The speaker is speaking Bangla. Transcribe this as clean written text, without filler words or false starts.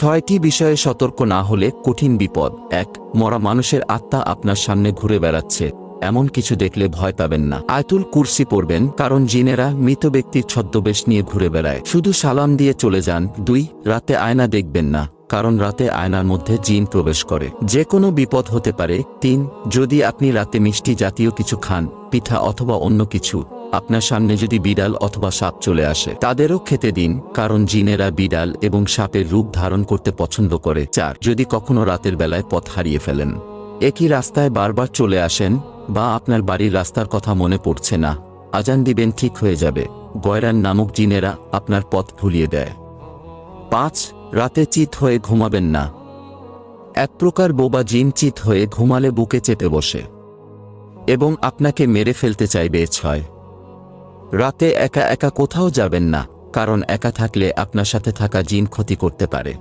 6টি বিষয়ে সতর্ক না হলে কঠিন বিপদ। 1. মরা মানুষের আত্মা আপনার সামনে ঘুরে বেড়াচ্ছে, এমন কিছু দেখলে ভয় পাবেন না। আয়াতুল কুরসি পড়বেন, কারণ জিনেরা মৃত ব্যক্তির ছদ্মবেশ নিয়ে ঘুরে বেড়ায়। শুধু সালাম দিয়ে চলে যান। 2. রাতে আয়না দেখবেন না, কারণ রাতে আয়নার মধ্যে জিন প্রবেশ করে, যে কোনো বিপদ হতে পারে। 3. যদি আপনি রাতে মিষ্টি জাতীয় কিছু খান, পিঠা অথবা অন্য কিছু, আপনার সামনে যদি বিড়াল অথবা সাপ চলে আসে, তাদেরও খেতে দিন, কারণ জিনেরা বিড়াল এবং সাপের রূপ ধারণ করতে পছন্দ করে। 4. যদি কখনো রাতের বেলায় পথ হারিয়ে ফেলেন, একই রাস্তায় বারবার চলে আসেন, বা আপনার বাড়ির রাস্তার কথা মনে পড়ছে না, আজান দিবেন, ঠিক হয়ে যাবে। গয়রান নামক জিনেরা আপনার পথ ভুলিয়ে দেয়। 5. রাতে চিত হয়ে ঘুমাবেন না। এক প্রকার বোবা জিন চিত হয়ে ঘুমালে বুকে চেপে বসে এবং আপনাকে মেরে ফেলতে চাইবে। 6. রাতে একা একা কোথাও যাবেন না, কারণ একা থাকলে আপনার সাথে থাকা জিন ক্ষতি করতে পারে।